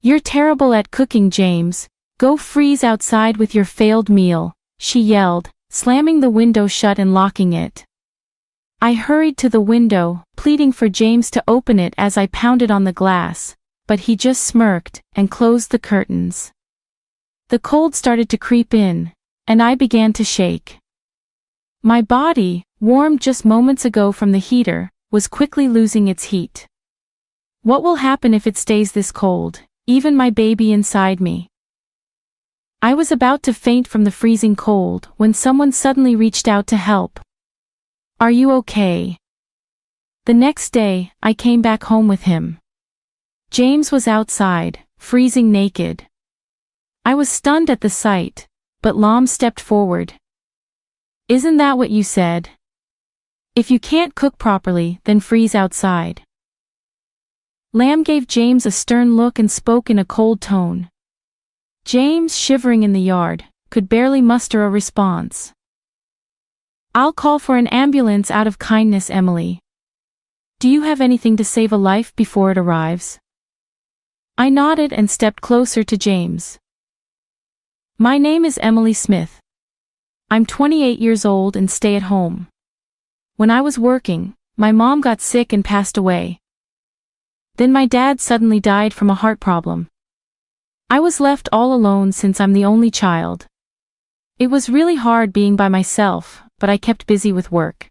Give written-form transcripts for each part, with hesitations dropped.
"You're terrible at cooking, James. Go freeze outside with your failed meal," she yelled, slamming the window shut and locking it. I hurried to the window, pleading for James to open it as I pounded on the glass, but he just smirked and closed the curtains. The cold started to creep in, and I began to shake. My body, warmed just moments ago from the heater, was quickly losing its heat. What will happen if it stays this cold, even my baby inside me? I was about to faint from the freezing cold when someone suddenly reached out to help. "Are you okay?" The next day, I came back home with him. James was outside, freezing naked. I was stunned at the sight, but Lam stepped forward. "Isn't that what you said? If you can't cook properly, then freeze outside." Lam gave James a stern look and spoke in a cold tone. James, shivering in the yard, could barely muster a response. "I'll call for an ambulance out of kindness, Emily. Do you have anything to save a life before it arrives?" I nodded and stepped closer to James. "My name is Emily Smith. I'm 28 years old and stay at home. When I was working, my mom got sick and passed away. Then my dad suddenly died from a heart problem. I was left all alone since I'm the only child. It was really hard being by myself, but I kept busy with work."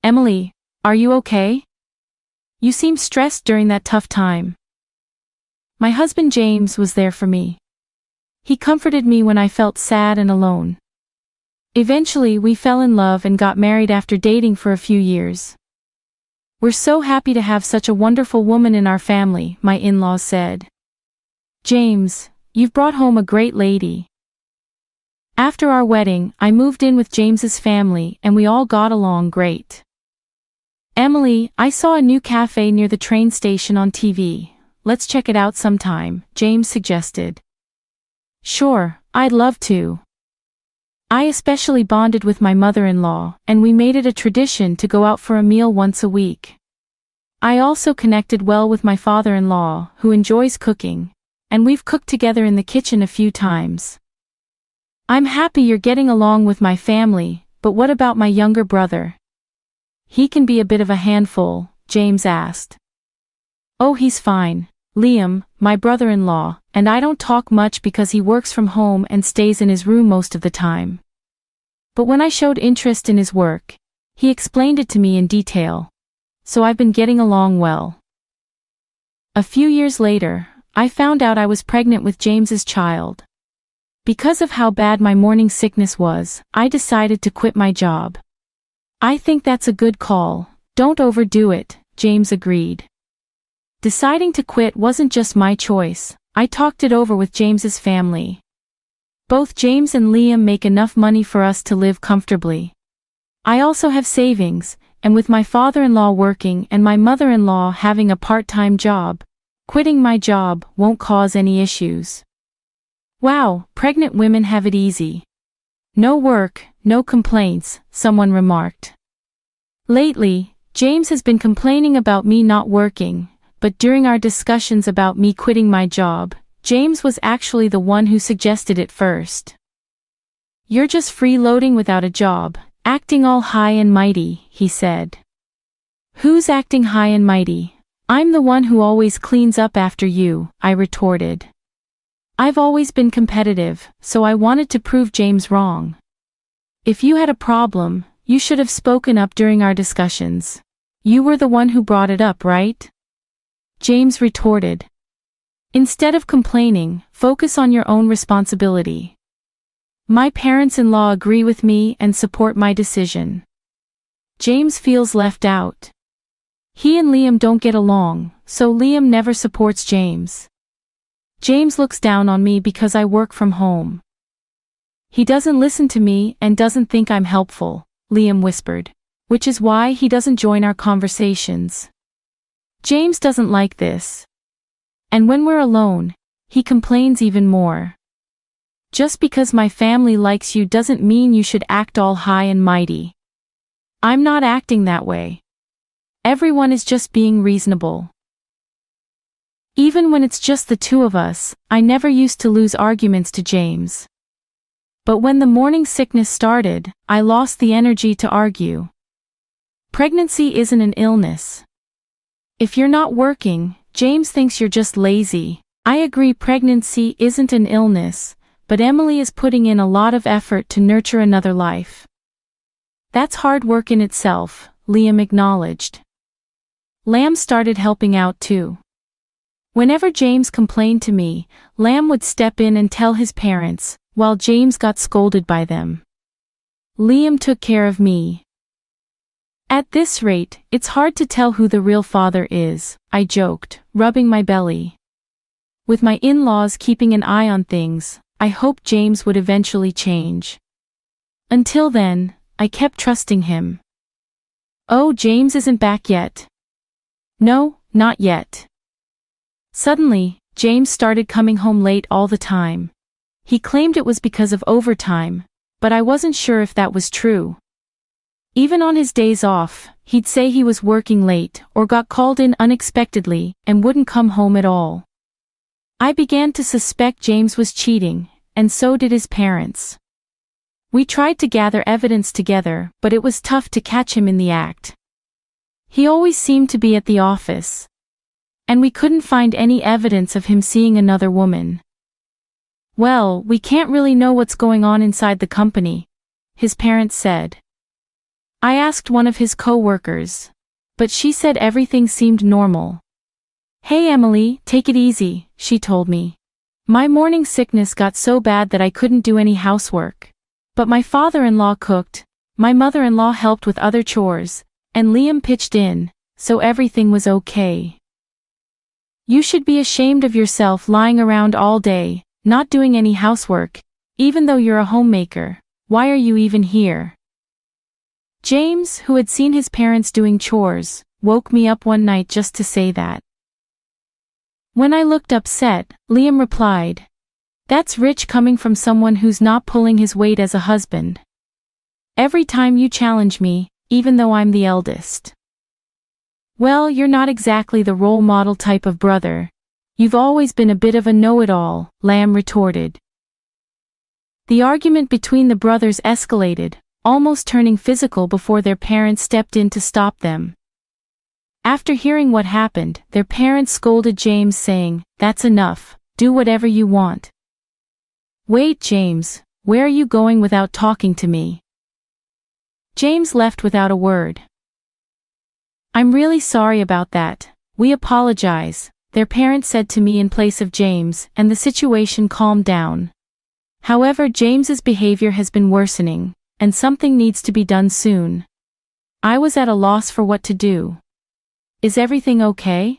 "Emily, are you okay? You seem stressed during that tough time." My husband James was there for me. He comforted me when I felt sad and alone. Eventually we fell in love and got married after dating for a few years. "We're so happy to have such a wonderful woman in our family," my in-laws said. "James, you've brought home a great lady." After our wedding, I moved in with James's family and we all got along great. "Emily, I saw a new cafe near the train station on TV. Let's check it out sometime," James suggested. "Sure, I'd love to." I especially bonded with my mother-in-law, and we made it a tradition to go out for a meal once a week. I also connected well with my father-in-law, who enjoys cooking, and we've cooked together in the kitchen a few times. "I'm happy you're getting along with my family, but what about my younger brother? He can be a bit of a handful," James asked. "Oh, he's fine. Liam, my brother-in-law, and I don't talk much because he works from home and stays in his room most of the time. But when I showed interest in his work, he explained it to me in detail. So I've been getting along well." A few years later, I found out I was pregnant with James's child. Because of how bad my morning sickness was, I decided to quit my job. "I think that's a good call. Don't overdo it," James agreed. Deciding to quit wasn't just my choice. I talked it over with James's family. Both James and Liam make enough money for us to live comfortably. I also have savings, and with my father-in-law working and my mother-in-law having a part-time job, quitting my job won't cause any issues. "Wow, pregnant women have it easy. No work, no complaints," someone remarked. Lately, James has been complaining about me not working, but during our discussions about me quitting my job, James was actually the one who suggested it first. "You're just freeloading without a job, acting all high and mighty," he said. "Who's acting high and mighty? I'm the one who always cleans up after you," I retorted. I've always been competitive, so I wanted to prove James wrong. "If you had a problem, you should have spoken up during our discussions. You were the one who brought it up, right?" James retorted. "Instead of complaining, focus on your own responsibility. My parents-in-law agree with me and support my decision." James feels left out. He and Liam don't get along, so Liam never supports James. James looks down on me because I work from home. "He doesn't listen to me and doesn't think I'm helpful," Liam whispered, "which is why he doesn't join our conversations." James doesn't like this. And when we're alone, he complains even more. "Just because my family likes you doesn't mean you should act all high and mighty. I'm not acting that way. Everyone is just being reasonable." Even when it's just the two of us, I never used to lose arguments to James. But when the morning sickness started, I lost the energy to argue. Pregnancy isn't an illness. If you're not working, James thinks you're just lazy. I agree, pregnancy isn't an illness, but Emily is putting in a lot of effort to nurture another life. That's hard work in itself, Liam acknowledged. Lamb started helping out too. Whenever James complained to me, Lamb would step in and tell his parents, while James got scolded by them. Liam took care of me. At this rate, it's hard to tell who the real father is, I joked, rubbing my belly. With my in-laws keeping an eye on things, I hoped James would eventually change. Until then, I kept trusting him. Oh, James isn't back yet. No, not yet. Suddenly, James started coming home late all the time. He claimed it was because of overtime, but I wasn't sure if that was true. Even on his days off, he'd say he was working late or got called in unexpectedly and wouldn't come home at all. I began to suspect James was cheating, and so did his parents. We tried to gather evidence together, but it was tough to catch him in the act. He always seemed to be at the office, and we couldn't find any evidence of him seeing another woman. Well, we can't really know what's going on inside the company, his parents said. I asked one of his co-workers, but she said everything seemed normal. Hey Emily, take it easy, she told me. My morning sickness got so bad that I couldn't do any housework. But my father-in-law cooked, my mother-in-law helped with other chores, and Liam pitched in, so everything was okay. You should be ashamed of yourself lying around all day, not doing any housework, even though you're a homemaker. Why are you even here? James, who had seen his parents doing chores, woke me up one night just to say that. When I looked upset, Liam replied, "That's rich coming from someone who's not pulling his weight as a husband. Every time you challenge me, even though I'm the eldest." Well, you're not exactly the role model type of brother. You've always been a bit of a know-it-all, Lamb retorted. The argument between the brothers escalated, almost turning physical before their parents stepped in to stop them. After hearing what happened, their parents scolded James saying, "That's enough, do whatever you want." Wait, James, where are you going without talking to me? James left without a word. I'm really sorry about that, we apologize, their parents said to me in place of James, and the situation calmed down. However, James's behavior has been worsening, and something needs to be done soon. I was at a loss for what to do. Is everything okay?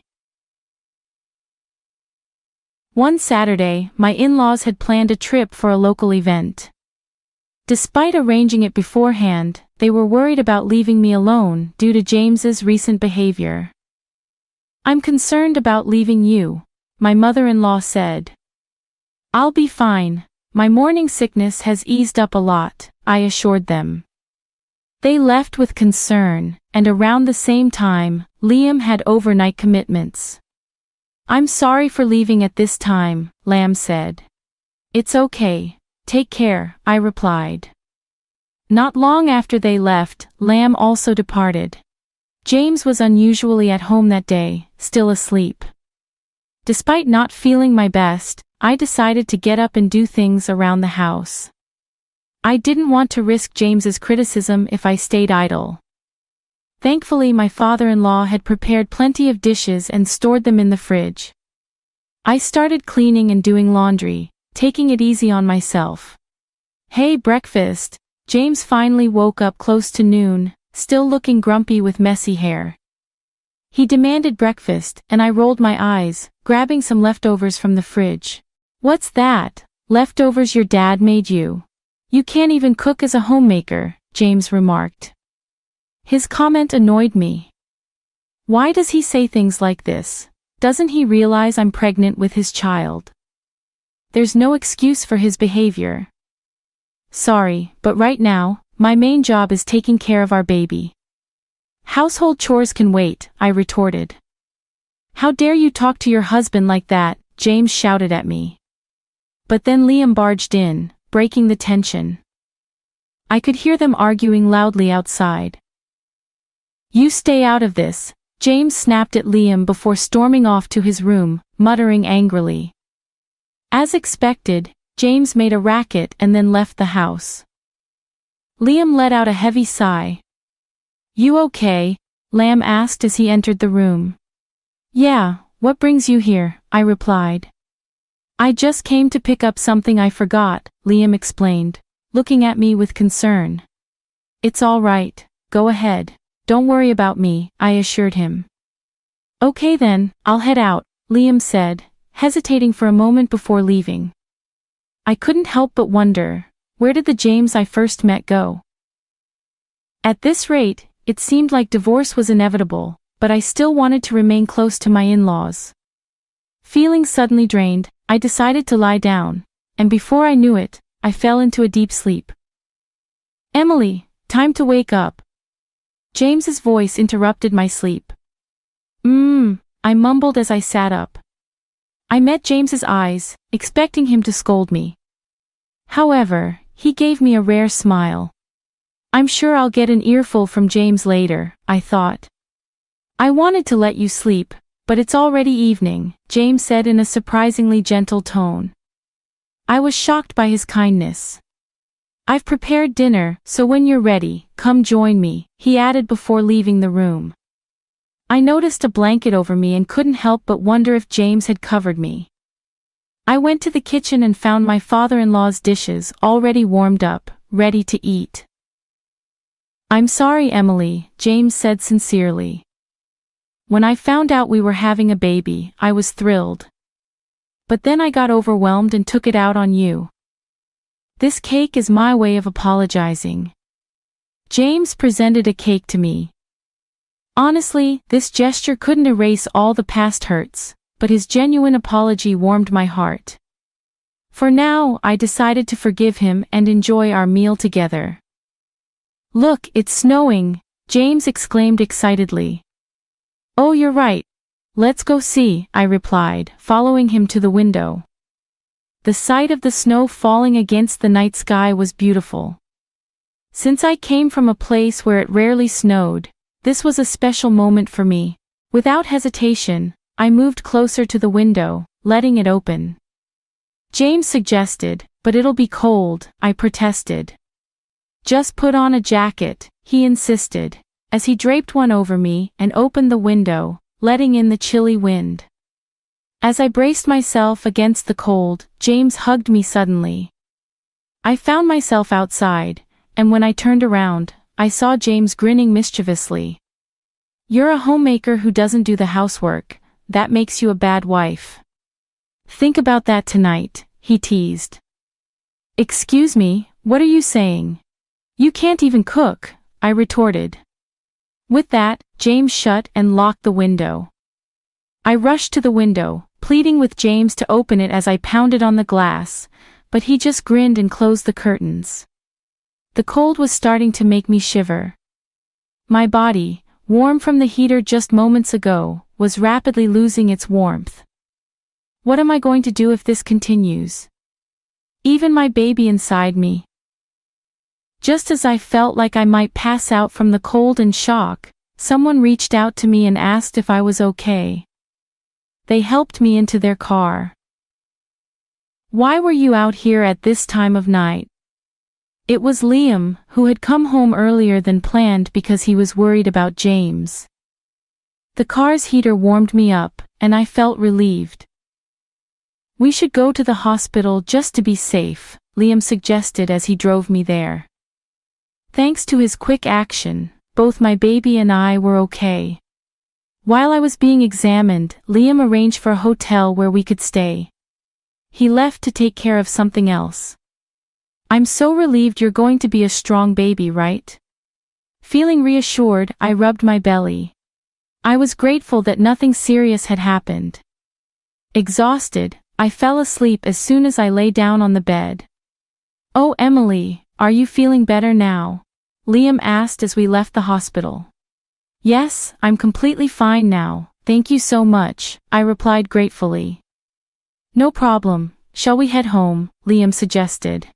One Saturday, my in-laws had planned a trip for a local event. Despite arranging it beforehand, they were worried about leaving me alone due to James's recent behavior. I'm concerned about leaving you, my mother-in-law said. I'll be fine, my morning sickness has eased up a lot, I assured them. They left with concern, and around the same time, Liam had overnight commitments. I'm sorry for leaving at this time, Lamb said. It's okay, take care, I replied. Not long after they left, Lamb also departed. James was unusually at home that day, still asleep. Despite not feeling my best, I decided to get up and do things around the house. I didn't want to risk James's criticism if I stayed idle. Thankfully, my father-in-law had prepared plenty of dishes and stored them in the fridge. I started cleaning and doing laundry, taking it easy on myself. Hey, breakfast! James finally woke up close to noon, still looking grumpy with messy hair. He demanded breakfast, and I rolled my eyes, grabbing some leftovers from the fridge. What's that? Leftovers your dad made you? You can't even cook as a homemaker, James remarked. His comment annoyed me. Why does he say things like this? Doesn't he realize I'm pregnant with his child? There's no excuse for his behavior. Sorry, but right now, my main job is taking care of our baby. Household chores can wait, I retorted. "How dare you talk to your husband like that?" James shouted at me. But then Liam barged in, breaking the tension. I could hear them arguing loudly outside. "You stay out of this," James snapped at Liam before storming off to his room, muttering angrily. As expected, James made a racket and then left the house. Liam let out a heavy sigh. "You okay?" Lamb asked as he entered the room. "Yeah, what brings you here?" I replied. "I just came to pick up something I forgot," Liam explained, looking at me with concern. "It's all right, go ahead. Don't worry about me," I assured him. "Okay then, I'll head out," Liam said, hesitating for a moment before leaving. I couldn't help but wonder, where did the James I first met go? At this rate, it seemed like divorce was inevitable, but I still wanted to remain close to my in-laws. Feeling suddenly drained, I decided to lie down, and before I knew it, I fell into a deep sleep. "Emily, time to wake up." James's voice interrupted my sleep. I mumbled as I sat up. I met James's eyes, expecting him to scold me. However, he gave me a rare smile. "I'm sure I'll get an earful from James later," I thought. "I wanted to let you sleep, but it's already evening," James said in a surprisingly gentle tone. I was shocked by his kindness. "I've prepared dinner, so when you're ready, come join me," he added before leaving the room. I noticed a blanket over me and couldn't help but wonder if James had covered me. I went to the kitchen and found my father-in-law's dishes already warmed up, ready to eat. "I'm sorry, Emily," James said sincerely. "When I found out we were having a baby, I was thrilled. But then I got overwhelmed and took it out on you. This cake is my way of apologizing." James presented a cake to me. Honestly, this gesture couldn't erase all the past hurts, but his genuine apology warmed my heart. For now, I decided to forgive him and enjoy our meal together. "Look, it's snowing," James exclaimed excitedly. "Oh, you're right. Let's go see," I replied, following him to the window. The sight of the snow falling against the night sky was beautiful. Since I came from a place where it rarely snowed, this was a special moment for me. Without hesitation, I moved closer to the window, letting it open. James suggested, "But it'll be cold," I protested. "Just put on a jacket," he insisted, as he draped one over me and opened the window, letting in the chilly wind. As I braced myself against the cold, James hugged me suddenly. I found myself outside, and when I turned around, I saw James grinning mischievously. "You're a homemaker who doesn't do the housework, that makes you a bad wife. Think about that tonight," he teased. "Excuse me, what are you saying? You can't even cook," I retorted. With that, James shut and locked the window. I rushed to the window, pleading with James to open it as I pounded on the glass, but he just grinned and closed the curtains. The cold was starting to make me shiver. My body, warm from the heater just moments ago, was rapidly losing its warmth. What am I going to do if this continues? Even my baby inside me. Just as I felt like I might pass out from the cold and shock, someone reached out to me and asked if I was okay. They helped me into their car. "Why were you out here at this time of night?" It was Liam, who had come home earlier than planned because he was worried about James. The car's heater warmed me up, and I felt relieved. "We should go to the hospital just to be safe," Liam suggested as he drove me there. Thanks to his quick action, both my baby and I were okay. While I was being examined, Liam arranged for a hotel where we could stay. He left to take care of something else. "I'm so relieved you're going to be a strong baby, right?" Feeling reassured, I rubbed my belly. I was grateful that nothing serious had happened. Exhausted, I fell asleep as soon as I lay down on the bed. "Oh, Emily, are you feeling better now?" Liam asked as we left the hospital. "Yes, I'm completely fine now," Thank you so much, I replied gratefully. No problem, shall we head home, Liam suggested.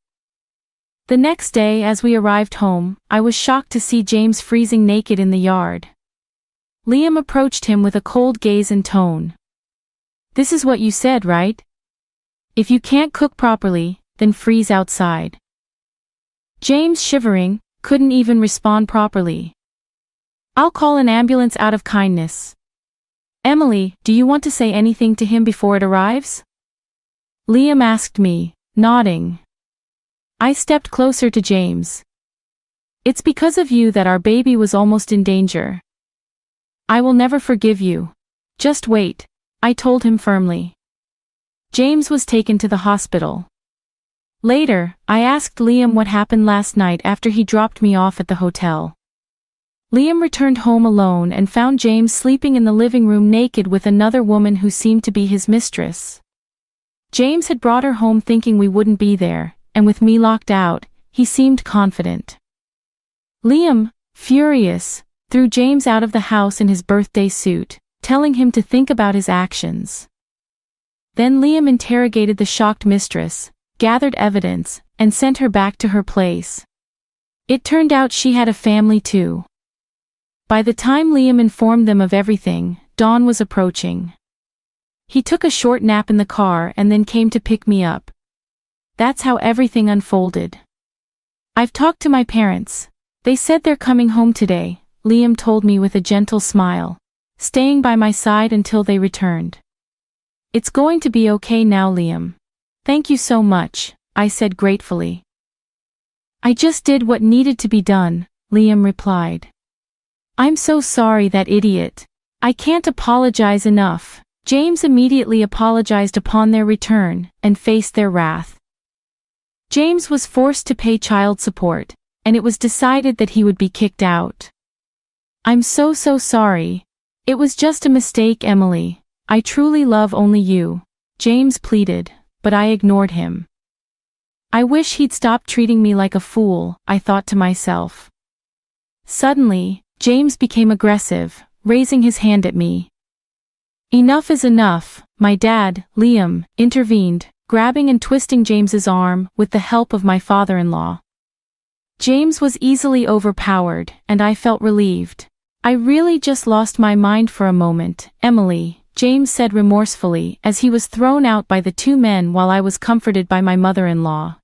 The next day as we arrived home, I was shocked to see James freezing naked in the yard. Liam approached him with a cold gaze and tone. This is what you said, right? If you can't cook properly, then freeze outside. James, shivering, couldn't even respond properly. I'll call an ambulance out of kindness. Emily, do you want to say anything to him before it arrives? Liam asked me, nodding. I stepped closer to James. It's because of you that our baby was almost in danger. I will never forgive you. Just wait, I told him firmly. James was taken to the hospital. Later, I asked Liam what happened last night after he dropped me off at the hotel. Liam returned home alone and found James sleeping in the living room naked with another woman who seemed to be his mistress. James had brought her home thinking we wouldn't be there, and with me locked out, he seemed confident. Liam, furious, threw James out of the house in his birthday suit, telling him to think about his actions. Then Liam interrogated the shocked mistress, gathered evidence, and sent her back to her place. It turned out she had a family too. By the time Liam informed them of everything, dawn was approaching. He took a short nap in the car and then came to pick me up. That's how everything unfolded. I've talked to my parents. They said they're coming home today, Liam told me with a gentle smile, staying by my side until they returned. It's going to be okay now, Liam. Thank you so much, I said gratefully. I just did what needed to be done, Liam replied. I'm so sorry, that idiot. I can't apologize enough. James immediately apologized upon their return and faced their wrath. James was forced to pay child support, and it was decided that he would be kicked out. I'm so sorry. It was just a mistake, Emily. I truly love only you, James pleaded, but I ignored him. I wish he'd stop treating me like a fool, I thought to myself. Suddenly, James became aggressive, raising his hand at me. Enough is enough, my dad, Liam, intervened, grabbing and twisting James's arm with the help of my father-in-law. James was easily overpowered, and I felt relieved. I really just lost my mind for a moment, Emily, James said remorsefully as he was thrown out by the two men while I was comforted by my mother-in-law.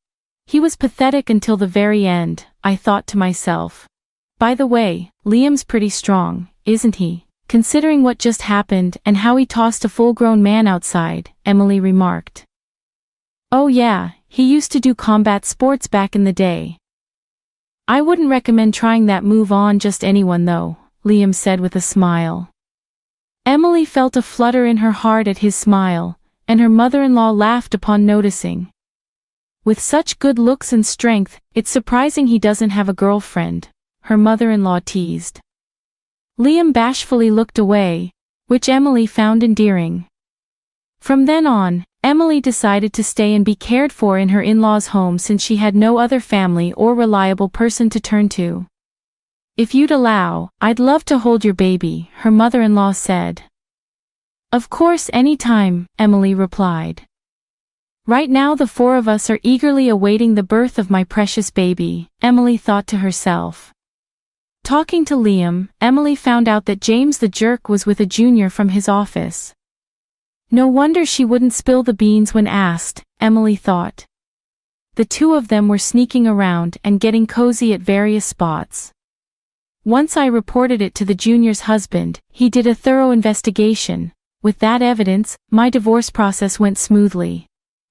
He was pathetic until the very end, I thought to myself. By the way, Liam's pretty strong, isn't he? Considering what just happened and how he tossed a full-grown man outside, Emily remarked. Oh yeah, he used to do combat sports back in the day. I wouldn't recommend trying that move on just anyone though, Liam said with a smile. Emily felt a flutter in her heart at his smile, and her mother-in-law laughed upon noticing. With such good looks and strength, it's surprising he doesn't have a girlfriend, her mother-in-law teased. Liam bashfully looked away, which Emily found endearing. From then on, Emily decided to stay and be cared for in her in-laws' home since she had no other family or reliable person to turn to. If you'd allow, I'd love to hold your baby, her mother-in-law said. Of course, anytime, Emily replied. Right now the four of us are eagerly awaiting the birth of my precious baby, Emily thought to herself. Talking to Liam, Emily found out that James the jerk was with a junior from his office. No wonder she wouldn't spill the beans when asked, Emily thought. The two of them were sneaking around and getting cozy at various spots. Once I reported it to the junior's husband, he did a thorough investigation. With that evidence, my divorce process went smoothly.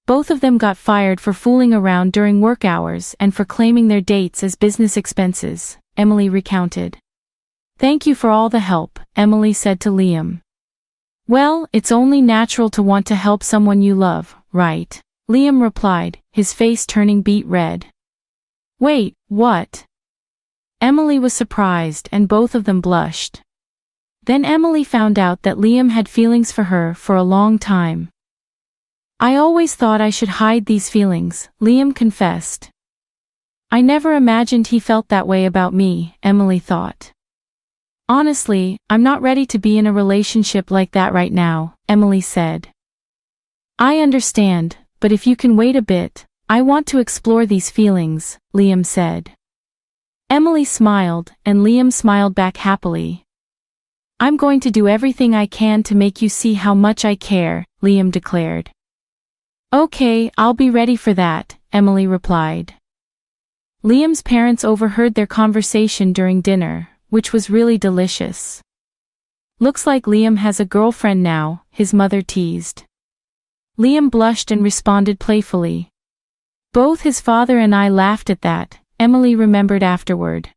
Both of them got fired for fooling around during work hours and for claiming their dates as business expenses, Emily recounted. Thank you for all the help, Emily said to Liam. Well, it's only natural to want to help someone you love, right? Liam replied, his face turning beet red. Wait, what? Emily was surprised and both of them blushed. Then Emily found out that Liam had feelings for her for a long time. I always thought I should hide these feelings, Liam confessed. I never imagined he felt that way about me, Emily thought. Honestly, I'm not ready to be in a relationship like that right now, Emily said. I understand, but if you can wait a bit, I want to explore these feelings, Liam said. Emily smiled, and Liam smiled back happily. I'm going to do everything I can to make you see how much I care, Liam declared. Okay, I'll be ready for that, Emily replied. Liam's parents overheard their conversation during dinner, which was really delicious. Looks like Liam has a girlfriend now, his mother teased. Liam blushed and responded playfully. Both his father and I laughed at that, Emily remembered afterward.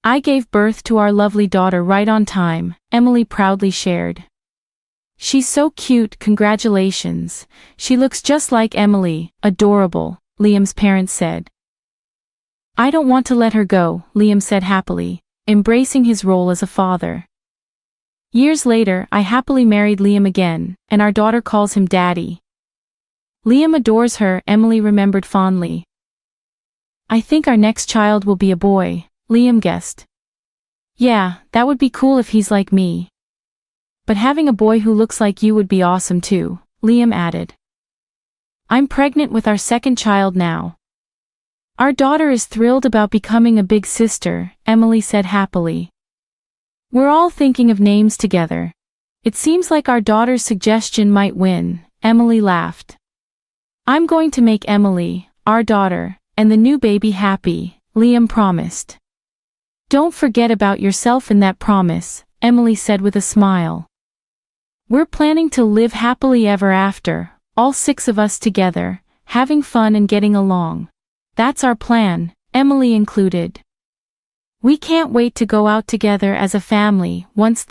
I gave birth to our lovely daughter right on time, Emily proudly shared. She's so cute, congratulations. She looks just like Emily, adorable, Liam's parents said. I don't want to let her go, Liam said happily, embracing his role as a father. Years later, I happily married Liam again, and our daughter calls him Daddy. Liam adores her, Emily remembered fondly. I think our next child will be a boy, Liam guessed. Yeah, that would be cool if he's like me. But having a boy who looks like you would be awesome too, Liam added. I'm pregnant with our second child now. Our daughter is thrilled about becoming a big sister, Emily said happily. We're all thinking of names together. It seems like our daughter's suggestion might win, Emily laughed. I'm going to make Emily, our daughter, and the new baby happy, Liam promised. Don't forget about yourself in that promise, Emily said with a smile. We're planning to live happily ever after, all 6 of us together, having fun and getting along. That's our plan, Emily included. We can't wait to go out together as a family once